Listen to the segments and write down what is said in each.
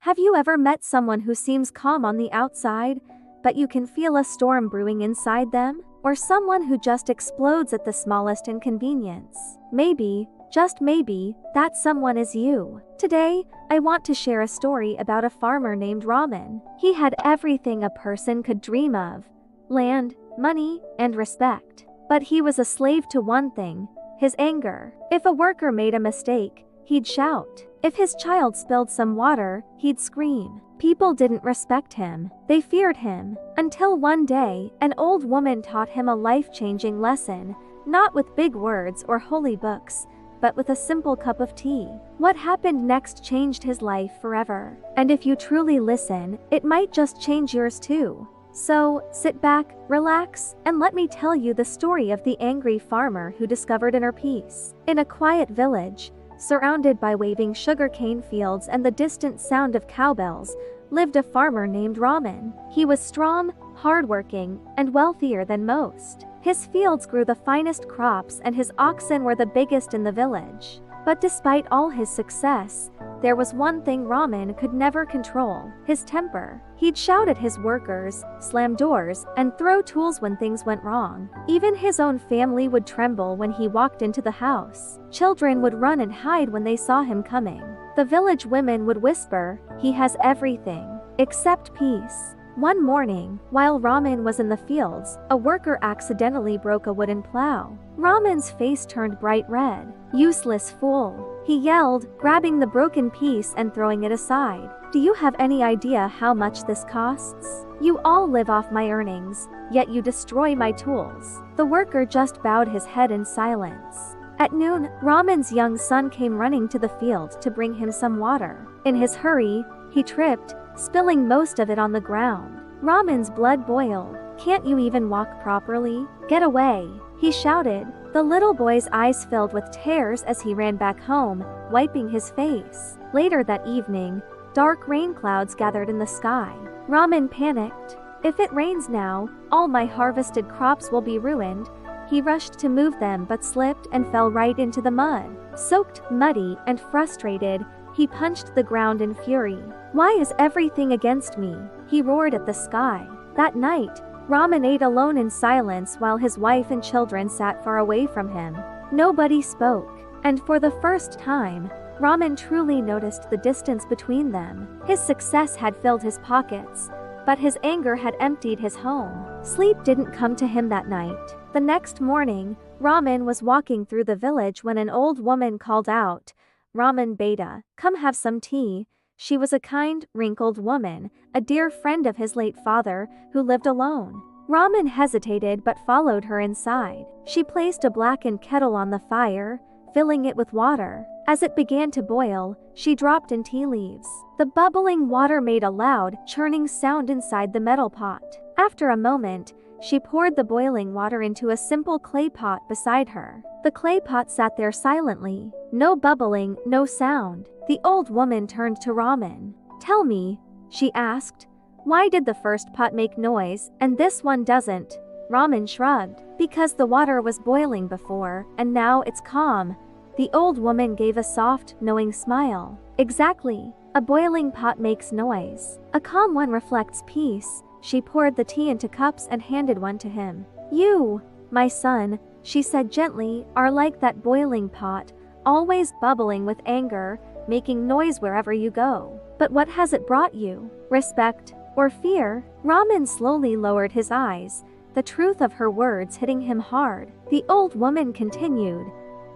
Have you ever met someone who seems calm on the outside, but you can feel a storm brewing inside them? Or someone who just explodes at the smallest inconvenience? Maybe, just maybe, that someone is you. Today, I want to share a story about a farmer named Ramen. He had everything a person could dream of: land, money, and respect. But he was a slave to one thing: his anger. If a worker made a mistake, he'd shout. If his child spilled some water, he'd scream. People didn't respect him. They feared him. Until one day, an old woman taught him a life-changing lesson, not with big words or holy books, but with a simple cup of tea. What happened next changed his life forever. And if you truly listen, it might just change yours too. So, sit back, relax, and let me tell you the story of the angry farmer who discovered inner peace. In a quiet village, surrounded by waving sugarcane fields and the distant sound of cowbells, lived a farmer named Ramen. He was strong, hardworking, and wealthier than most. His fields grew the finest crops and his oxen were the biggest in the village. But despite all his success, there was one thing Ramen could never control: his temper. He'd shout at his workers, slam doors, and throw tools when things went wrong. Even his own family would tremble when he walked into the house. Children would run and hide when they saw him coming. The village women would whisper, "He has everything except peace." One morning, while Ramen was in the fields, a worker accidentally broke a wooden plow. Ramen's face turned bright red. "Useless fool," he yelled, grabbing the broken piece and throwing it aside. "Do you have any idea how much this costs? You all live off my earnings, yet you destroy my tools." The worker just bowed his head in silence. At noon, Ramen's young son came running to the field to bring him some water. In his hurry, he tripped, spilling most of it on the ground. Ramen's blood boiled. "Can't you even walk properly? Get away," he shouted. The little boy's eyes filled with tears as he ran back home, wiping his face. Later that evening, dark rain clouds gathered in the sky. Ramen panicked. "If it rains now, all my harvested crops will be ruined." He rushed to move them but slipped and fell right into the mud. Soaked, muddy, and frustrated, he punched the ground in fury. "Why is everything against me?" he roared at the sky. That night, Ramen ate alone in silence while his wife and children sat far away from him. Nobody spoke. And for the first time, Ramen truly noticed the distance between them. His success had filled his pockets, but his anger had emptied his home. Sleep didn't come to him that night. The next morning, Ramen was walking through the village when an old woman called out, "Ramen Beta, come have some tea." She was a kind, wrinkled woman, a dear friend of his late father, who lived alone. Ramen hesitated but followed her inside. She placed a blackened kettle on the fire, filling it with water. As it began to boil, she dropped in tea leaves. The bubbling water made a loud, churning sound inside the metal pot. After a moment, she poured the boiling water into a simple clay pot beside her. The clay pot sat there silently. No bubbling, no sound. The old woman turned to Ramen. "Tell me," she asked, "why did the first pot make noise, and this one doesn't?" Ramen shrugged. "Because the water was boiling before, and now it's calm." The old woman gave a soft, knowing smile. "Exactly. A boiling pot makes noise. A calm one reflects peace." She poured the tea into cups and handed one to him. "You, my son," she said gently, "are like that boiling pot, always bubbling with anger, making noise wherever you go. But what has it brought you? Respect or fear?" Ramen slowly lowered his eyes, the truth of her words hitting him hard. The old woman continued,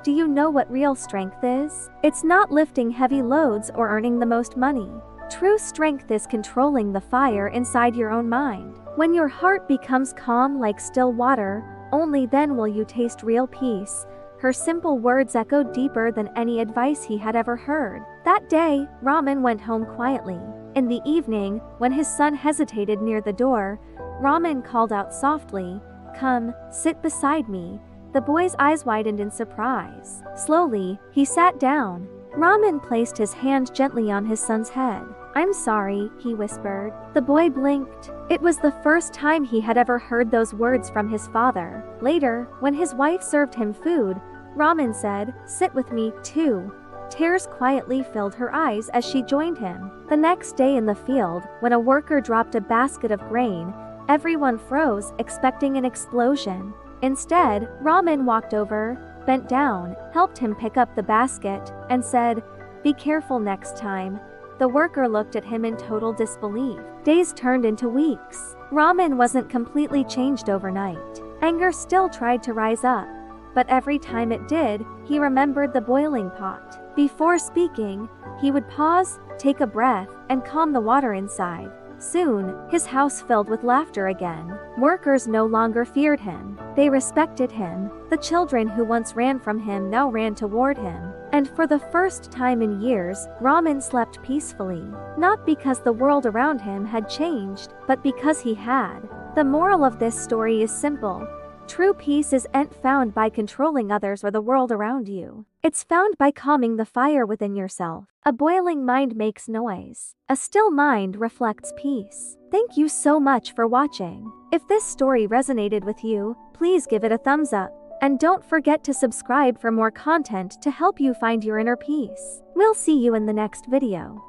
"Do you know what real strength is? It's not lifting heavy loads or earning the most money. True strength is controlling the fire inside your own mind. When your heart becomes calm like still water, only then will you taste real peace." Her simple words echoed deeper than any advice he had ever heard. That day, Ramen went home quietly. In the evening, when his son hesitated near the door, Ramen called out softly, "Come, sit beside me." The boy's eyes widened in surprise. Slowly, he sat down. Ramen placed his hand gently on his son's head. "I'm sorry," he whispered. The boy blinked. It was the first time he had ever heard those words from his father. Later, when his wife served him food, Ramen said, "Sit with me, too." Tears quietly filled her eyes as she joined him. The next day in the field, when a worker dropped a basket of grain, everyone froze, expecting an explosion. Instead, Ramen walked over, bent down, helped him pick up the basket, and said, "Be careful next time." The worker looked at him in total disbelief. Days turned into weeks. Ramen wasn't completely changed overnight. Anger still tried to rise up, but every time it did, he remembered the boiling pot. Before speaking, he would pause, take a breath, and calm the water inside. Soon, his house filled with laughter again. Workers no longer feared him. They respected him. The children who once ran from him now ran toward him. And for the first time in years, Ramen slept peacefully. Not because the world around him had changed, but because he had. The moral of this story is simple. True peace isn't found by controlling others or the world around you. It's found by calming the fire within yourself. A boiling mind makes noise. A still mind reflects peace. Thank you so much for watching. If this story resonated with you, please give it a thumbs up. And don't forget to subscribe for more content to help you find your inner peace. We'll see you in the next video.